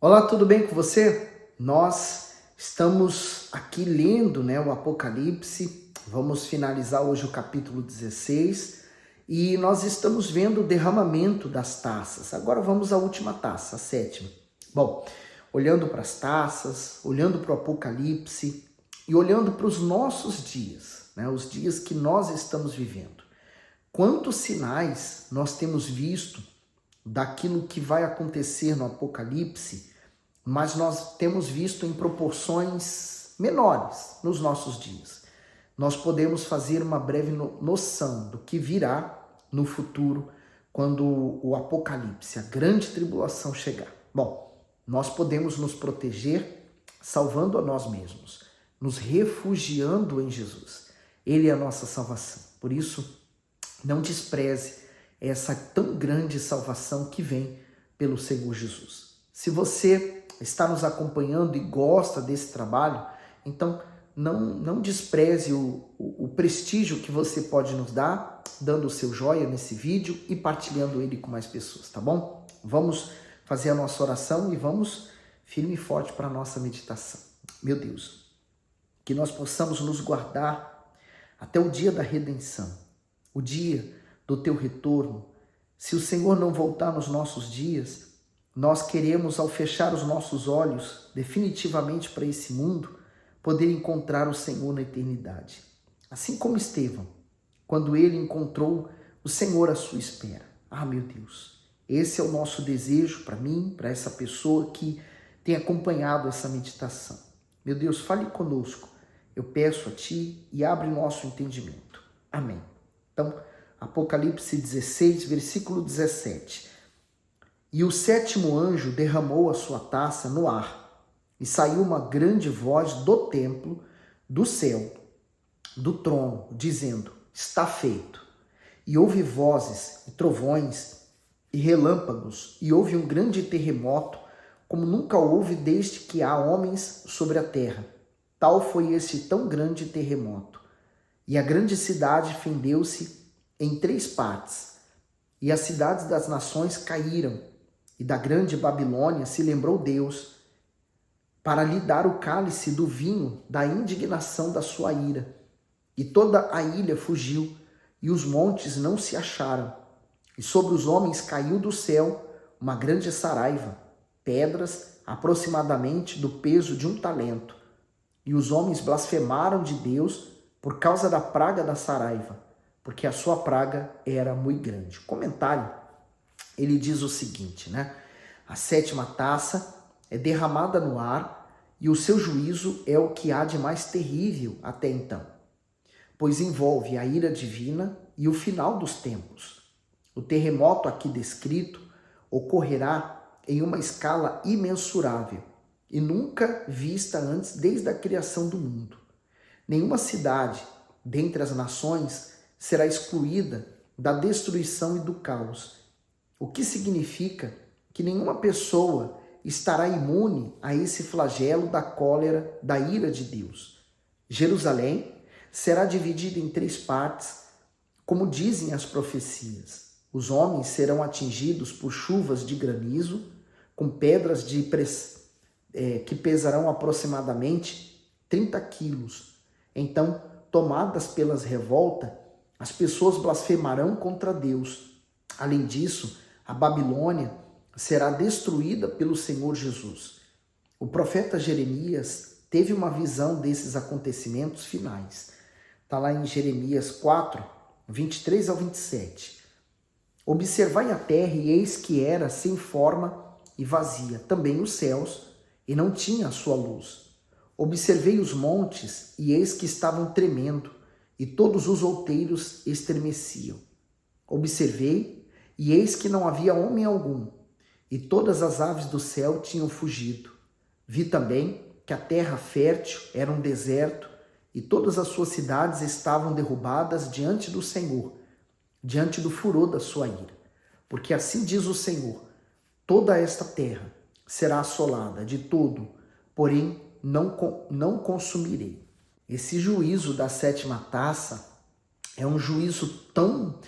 Olá, tudo bem com você? Nós estamos aqui lendo, o Apocalipse. Vamos finalizar hoje o capítulo 16 e nós estamos vendo o derramamento das taças. Agora vamos à última taça, a sétima. Bom, olhando para as taças, olhando para o Apocalipse e olhando para os nossos dias, os dias que nós estamos vivendo. Quantos sinais nós temos visto daquilo que vai acontecer no Apocalipse, mas nós temos visto em proporções menores nos nossos dias. Nós podemos fazer uma breve noção do que virá no futuro quando o Apocalipse, a grande tribulação chegar. Bom, nós podemos nos proteger salvando a nós mesmos, nos refugiando em Jesus. Ele é a nossa salvação. Por isso, não despreze essa tão grande salvação que vem pelo Senhor Jesus. Se você está nos acompanhando e gosta desse trabalho, então não despreze o prestígio que você pode nos dar, dando o seu joinha nesse vídeo e partilhando ele com mais pessoas, tá bom? Vamos fazer a nossa oração e vamos firme e forte para a nossa meditação. Meu Deus, que nós possamos nos guardar até o dia da redenção, o dia do teu retorno. Se o Senhor não voltar nos nossos dias, nós queremos, ao fechar os nossos olhos definitivamente para esse mundo, poder encontrar o Senhor na eternidade. Assim como Estevão, quando ele encontrou o Senhor à sua espera. Ah, meu Deus, esse é o nosso desejo para mim, para essa pessoa que tem acompanhado essa meditação. Meu Deus, fale conosco. Eu peço a Ti e abre nosso entendimento. Amém. Então, Apocalipse 16, versículo 17. E o sétimo anjo derramou a sua taça no ar, e saiu uma grande voz do templo, do céu, do trono, dizendo: está feito. E houve vozes, e trovões, e relâmpagos, e houve um grande terremoto, como nunca houve desde que há homens sobre a terra. Tal foi esse tão grande terremoto. E a grande cidade fendeu-se em 3 partes, e as cidades das nações caíram, e da grande Babilônia se lembrou Deus, para lhe dar o cálice do vinho da indignação da sua ira. E toda a ilha fugiu, e os montes não se acharam. E sobre os homens caiu do céu uma grande saraiva, pedras aproximadamente do peso de 1 talento. E os homens blasfemaram de Deus por causa da praga da saraiva, porque a sua praga era muito grande. Comentário, ele diz o seguinte, A sétima taça é derramada no ar e o seu juízo é o que há de mais terrível até então, pois envolve a ira divina e o final dos tempos. O terremoto aqui descrito ocorrerá em uma escala imensurável e nunca vista antes desde a criação do mundo. Nenhuma cidade dentre as nações será excluída da destruição e do caos, o que significa que nenhuma pessoa estará imune a esse flagelo da cólera, da ira de Deus. Jerusalém será dividida em 3 partes, como dizem as profecias. Os homens serão atingidos por chuvas de granizo, com pedras que pesarão aproximadamente 30 quilos. Então, tomadas pelas revoltas, as pessoas blasfemarão contra Deus. Além disso, a Babilônia será destruída pelo Senhor Jesus. O profeta Jeremias teve uma visão desses acontecimentos finais. Está lá em Jeremias 4, 23 ao 27. Observai a terra, e eis que era sem forma e vazia, também os céus, e não tinha a sua luz. Observei os montes, e eis que estavam tremendo, e todos os outeiros estremeciam. Observei, e eis que não havia homem algum, e todas as aves do céu tinham fugido. Vi também que a terra fértil era um deserto, e todas as suas cidades estavam derrubadas diante do Senhor, diante do furor da sua ira. Porque assim diz o Senhor: toda esta terra será assolada de todo, porém não consumirei. Esse juízo da sétima taça é um juízo tão,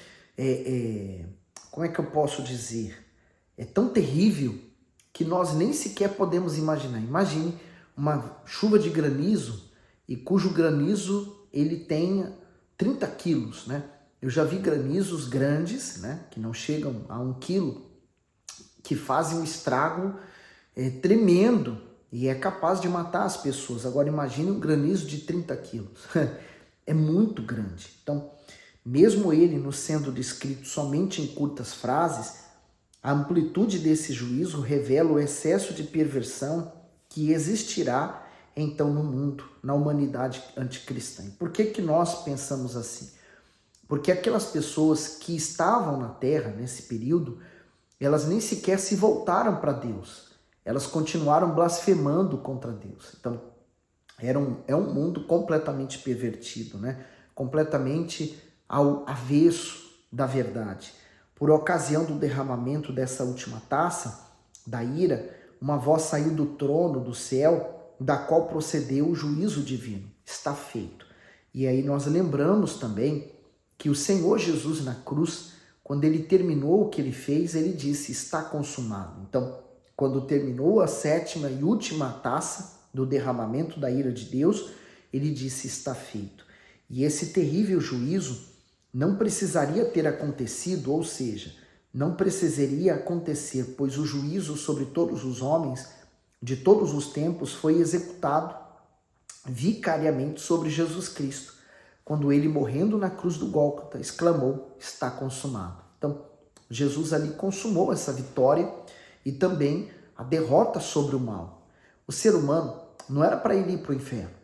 como é que eu posso dizer? É tão terrível que nós nem sequer podemos imaginar. Imagine uma chuva de granizo e cujo granizo ele tenha 30 quilos, né? Eu já vi granizos grandes, né, que não chegam a 1 quilo, que fazem um estrago tremendo e é capaz de matar as pessoas. Agora imagine um granizo de 30 quilos. É muito grande. Então, mesmo ele nos sendo descrito somente em curtas frases, a amplitude desse juízo revela o excesso de perversão que existirá então no mundo, na humanidade anticristã. E por que nós pensamos assim? Porque aquelas pessoas que estavam na Terra nesse período, elas nem sequer se voltaram para Deus. Elas continuaram blasfemando contra Deus. Então, é um mundo completamente pervertido, né? Completamente ao avesso da verdade. Por ocasião do derramamento dessa última taça, da ira, uma voz saiu do trono do céu, da qual procedeu o juízo divino. Está feito. E aí nós lembramos também que o Senhor Jesus na cruz, quando ele terminou o que ele fez, ele disse, está consumado. Então, quando terminou a 7ª e última taça do derramamento da ira de Deus, ele disse, está feito. E esse terrível juízo não precisaria ter acontecido, ou seja, não precisaria acontecer, pois o juízo sobre todos os homens de todos os tempos foi executado vicariamente sobre Jesus Cristo, quando ele, morrendo na cruz do Gólgota, exclamou, está consumado. Então, Jesus ali consumou essa vitória e também a derrota sobre o mal. O ser humano não era para ele ir para o inferno.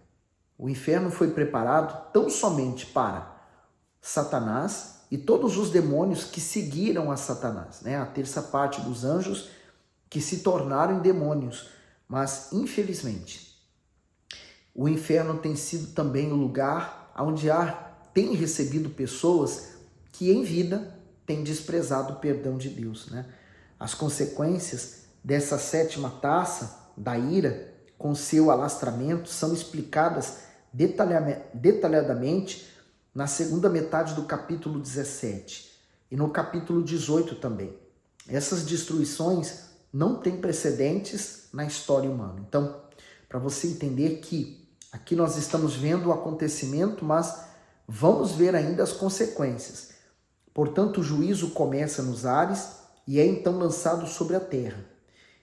O inferno foi preparado tão somente para Satanás e todos os demônios que seguiram a Satanás, né? A terça parte dos anjos que se tornaram demônios. Mas, infelizmente, o inferno tem sido também o lugar onde tem recebido pessoas que em vida têm desprezado o perdão de Deus, né? As consequências dessa 7ª taça da ira, com seu alastramento, são explicadas detalhadamente na segunda metade do capítulo 17 e no capítulo 18 também. Essas destruições não têm precedentes na história humana. Então, para você entender que aqui nós estamos vendo o acontecimento, mas vamos ver ainda as consequências. Portanto, o juízo começa nos ares e é então lançado sobre a terra.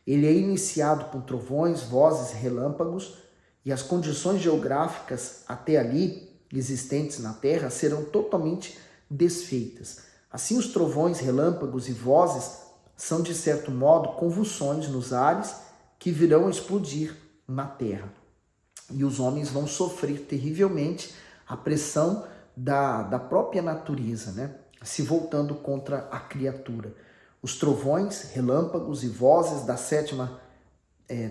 Ele é iniciado com trovões, vozes, relâmpagos, e as condições geográficas até ali existentes na terra serão totalmente desfeitas. Assim, os trovões, relâmpagos e vozes são, de certo modo, convulsões nos ares que virão a explodir na terra. E os homens vão sofrer terrivelmente a pressão da própria natureza, né? Se voltando contra a criatura. Os trovões, relâmpagos e vozes da 7ª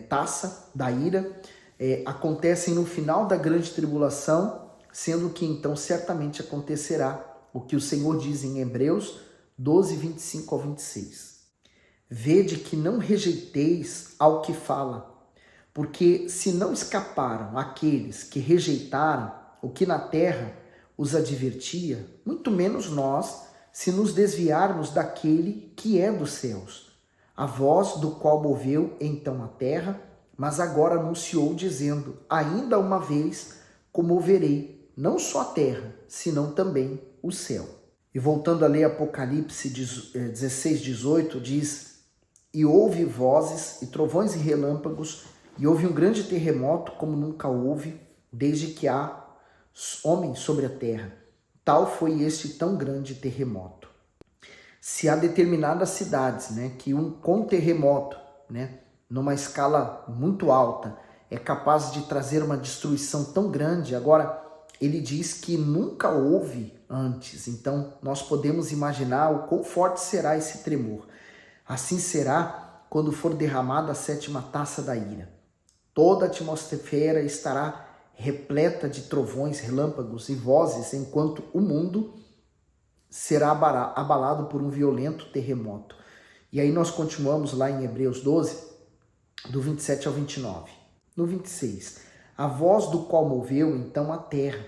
taça da ira acontecem no final da grande tribulação, sendo que então certamente acontecerá o que o Senhor diz em Hebreus 12, 25 ao 26. Vede que não rejeiteis ao que fala, porque se não escaparam aqueles que rejeitaram o que na terra os advertia, muito menos nós, se nos desviarmos daquele que é dos céus, a voz do qual moveu então a terra, mas agora anunciou dizendo, ainda uma vez comoverei não só a terra, senão também o céu. E voltando a ler Apocalipse 16, 18, diz, e houve vozes e trovões e relâmpagos, e houve um grande terremoto como nunca houve, desde que há homens sobre a terra. Tal foi este tão grande terremoto. Se há determinadas cidades, né, que com terremoto, né, numa escala muito alta, é capaz de trazer uma destruição tão grande, agora ele diz que nunca houve antes. Então nós podemos imaginar o quão forte será esse tremor. Assim será quando for derramada a 7ª taça da ira. Toda a atmosfera estará repleta de trovões, relâmpagos e vozes, enquanto o mundo será abalado por um violento terremoto. E aí nós continuamos lá em Hebreus 12, do 27 ao 29. No 26, a voz do qual moveu então a terra,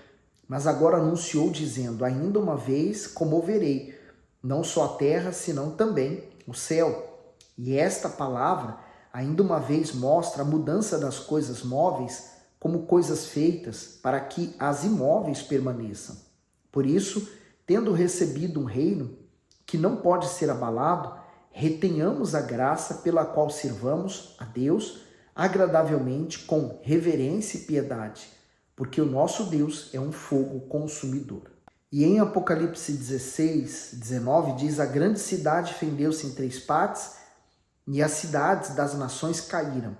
mas agora anunciou dizendo, ainda uma vez comoverei, não só a terra, senão também o céu. E esta palavra ainda uma vez mostra a mudança das coisas móveis como coisas feitas para que as imóveis permaneçam. Por isso, tendo recebido um reino que não pode ser abalado, retenhamos a graça pela qual sirvamos a Deus agradavelmente com reverência e piedade, porque o nosso Deus é um fogo consumidor. E em Apocalipse 16, 19 diz: a grande cidade fendeu-se em 3 partes e as cidades das nações caíram.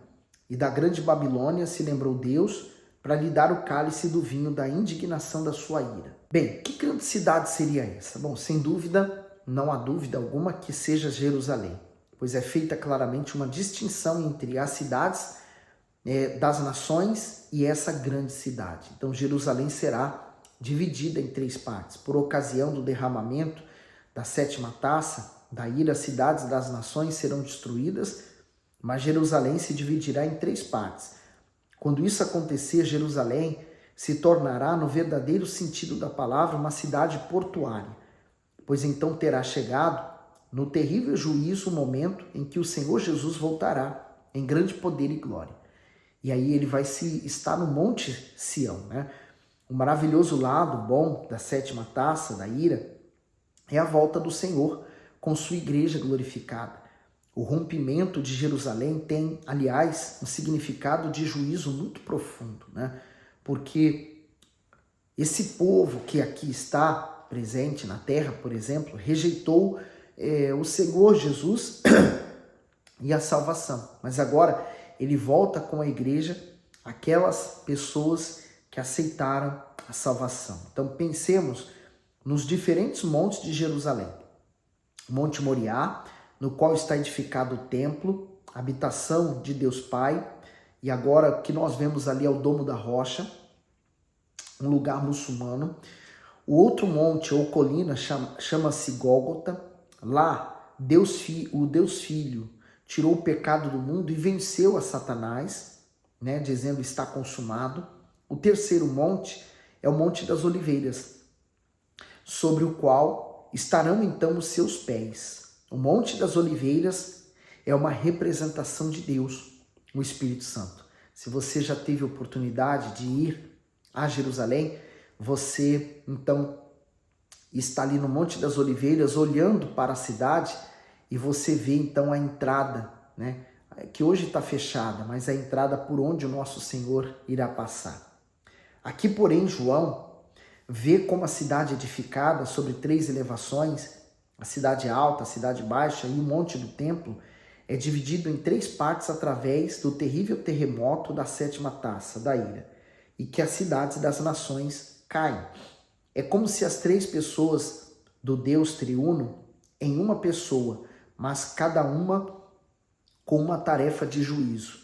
E da grande Babilônia se lembrou Deus para lhe dar o cálice do vinho da indignação da sua ira. Bem, que grande cidade seria essa? Bom, sem dúvida, não há dúvida alguma que seja Jerusalém, pois é feita claramente uma distinção entre as cidades das nações e essa grande cidade. Então, Jerusalém será dividida em 3 partes. Por ocasião do derramamento da 7ª taça da ira, as cidades das nações serão destruídas, mas Jerusalém se dividirá em 3 partes. Quando isso acontecer, Jerusalém se tornará, no verdadeiro sentido da palavra, uma cidade portuária, pois então terá chegado no terrível juízo o momento em que o Senhor Jesus voltará em grande poder e glória. E aí ele vai estar no Monte Sião, né? O maravilhoso lado bom da 7ª taça da ira é a volta do Senhor com sua igreja glorificada. O rompimento de Jerusalém tem, aliás, um significado de juízo muito profundo, né? Porque esse povo que aqui está presente na terra, por exemplo, rejeitou o Senhor Jesus e a salvação. Mas agora ele volta com a igreja, aquelas pessoas que aceitaram a salvação. Então pensemos nos diferentes montes de Jerusalém. Monte Moriá, no qual está edificado o templo, habitação de Deus Pai, e agora o que nós vemos ali é o Domo da Rocha, um lugar muçulmano. O outro monte ou colina chama-se Gólgota. Lá, o Deus Filho tirou o pecado do mundo e venceu a Satanás, né, dizendo está consumado. O terceiro monte é o Monte das Oliveiras, sobre o qual estarão então os seus pés. O Monte das Oliveiras é uma representação de Deus, o Espírito Santo. Se você já teve oportunidade de ir a Jerusalém, você então está ali no Monte das Oliveiras olhando para a cidade e você vê então a entrada, né, que hoje está fechada, mas a entrada por onde o nosso Senhor irá passar. Aqui, porém, João vê como a cidade edificada sobre 3 elevações, a cidade alta, a cidade baixa e o monte do templo, é dividido em 3 partes através do terrível terremoto da 7ª taça da ira, e que as cidades das nações caem. É como se as 3 pessoas do Deus triuno, em uma pessoa, mas cada uma com uma tarefa de juízo,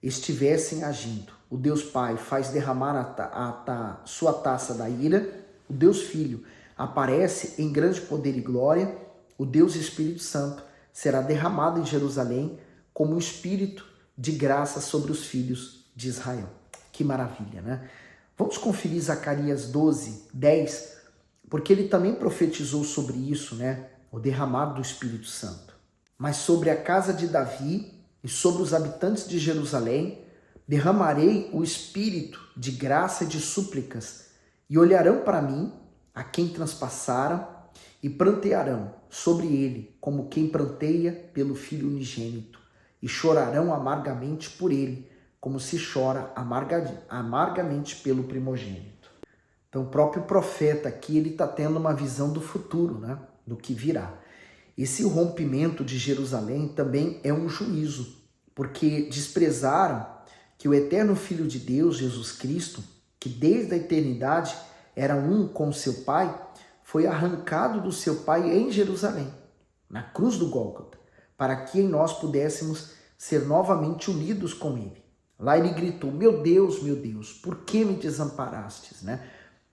estivessem agindo. O Deus Pai faz derramar sua taça da ira, o Deus Filho aparece em grande poder e glória, o Deus Espírito Santo será derramado em Jerusalém como um espírito de graça sobre os filhos de Israel. Que maravilha, né? Vamos conferir Zacarias 12, 10, porque ele também profetizou sobre isso, né? O derramado do Espírito Santo. Mas sobre a casa de Davi e sobre os habitantes de Jerusalém, derramarei o espírito de graça e de súplicas, e olharão para mim, a quem transpassaram, e prantearão sobre ele, como quem pranteia pelo filho unigênito, e chorarão amargamente por ele, como se chora amargamente pelo primogênito. Então o próprio profeta aqui, ele está tendo uma visão do futuro, né? Do que virá. Esse rompimento de Jerusalém também é um juízo, porque desprezaram que o eterno Filho de Deus, Jesus Cristo, que desde a eternidade era um com o seu Pai, foi arrancado do seu Pai em Jerusalém, na cruz do Gólgota, para que em nós pudéssemos ser novamente unidos com Ele. Lá ele gritou, meu Deus, por que me desamparastes? Né?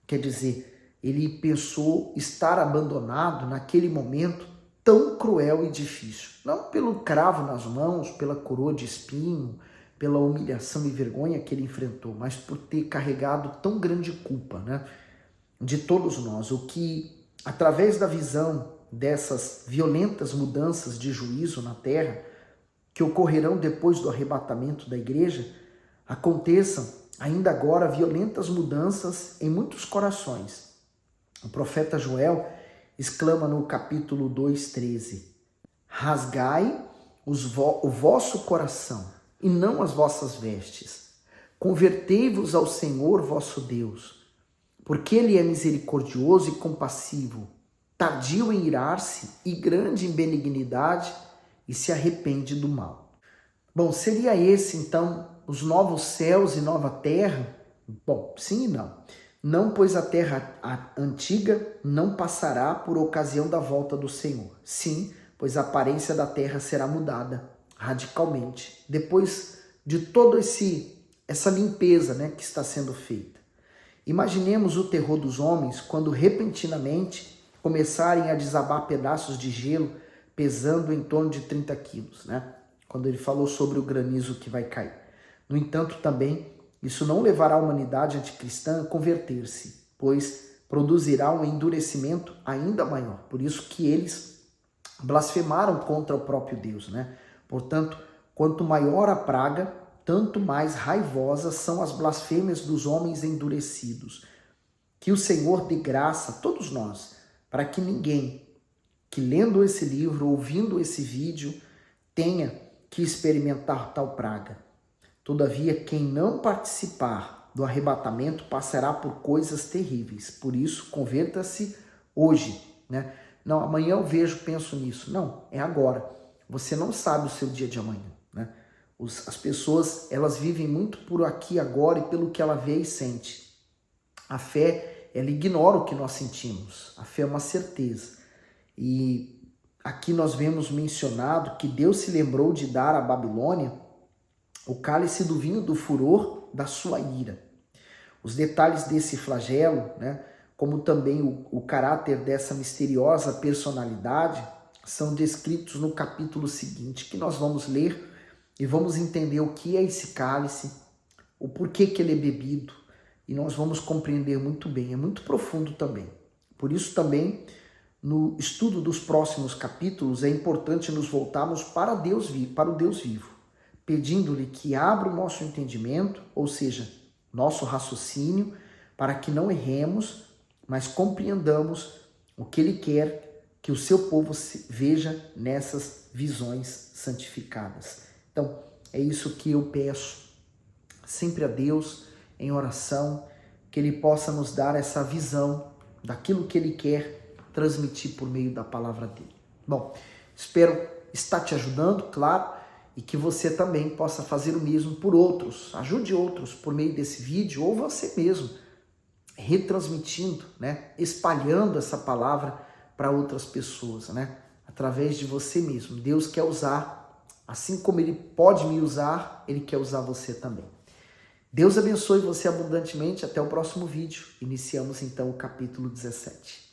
Quer dizer, ele pensou estar abandonado naquele momento tão cruel e difícil. Não pelo cravo nas mãos, pela coroa de espinho, pela humilhação e vergonha que ele enfrentou, mas por ter carregado tão grande culpa, né, de todos nós. O que, através da visão dessas violentas mudanças de juízo na terra, que ocorrerão depois do arrebatamento da igreja, aconteçam ainda agora violentas mudanças em muitos corações. O profeta Joel exclama no capítulo 2:13: rasgai o vosso coração e não as vossas vestes. Convertei-vos ao Senhor vosso Deus, porque Ele é misericordioso e compassivo, tardio em irar-se e grande em benignidade, e se arrepende do mal. Bom, seria esse então os novos céus e nova terra? Bom, sim e não. Não, pois a terra antiga não passará por ocasião da volta do Senhor. Sim, pois a aparência da terra será mudada radicalmente, depois de toda essa limpeza, né, que está sendo feita. Imaginemos o terror dos homens quando repentinamente começarem a desabar pedaços de gelo pesando em torno de 30 quilos, né? Quando ele falou sobre o granizo que vai cair. No entanto, também, isso não levará a humanidade anticristã a converter-se, pois produzirá um endurecimento ainda maior. Por isso que eles blasfemaram contra o próprio Deus, né? Portanto, quanto maior a praga, tanto mais raivosas são as blasfêmias dos homens endurecidos. Que o Senhor dê graça a todos nós, para que ninguém que lendo esse livro, ouvindo esse vídeo, tenha que experimentar tal praga. Todavia, quem não participar do arrebatamento passará por coisas terríveis. Por isso, converta-se hoje, né? Não, amanhã eu penso nisso. Não, é agora. Você não sabe o seu dia de amanhã, né? As pessoas, elas vivem muito por aqui agora e pelo que ela vê e sente. A fé, ela ignora o que nós sentimos. A fé é uma certeza. E aqui nós vemos mencionado que Deus se lembrou de dar à Babilônia o cálice do vinho do furor da sua ira. Os detalhes desse flagelo, né, como também o caráter dessa misteriosa personalidade, são descritos no capítulo seguinte, que nós vamos ler e vamos entender o que é esse cálice, o porquê que ele é bebido, e nós vamos compreender muito bem, é muito profundo também. Por isso também, no estudo dos próximos capítulos, é importante nos voltarmos para o Deus vivo, pedindo-lhe que abra o nosso entendimento, ou seja, nosso raciocínio, para que não erremos, mas compreendamos o que Ele quer que o seu povo veja nessas visões santificadas. Então, é isso que eu peço sempre a Deus, em oração, que Ele possa nos dar essa visão daquilo que Ele quer transmitir por meio da palavra dele. Bom, espero estar te ajudando, claro, e que você também possa fazer o mesmo por outros. Ajude outros por meio desse vídeo, ou você mesmo, retransmitindo, né? Espalhando essa palavra para outras pessoas, né? Através de você mesmo. Deus quer usar, assim como Ele pode me usar, Ele quer usar você também. Deus abençoe você abundantemente. Até o próximo vídeo. Iniciamos então o capítulo 17.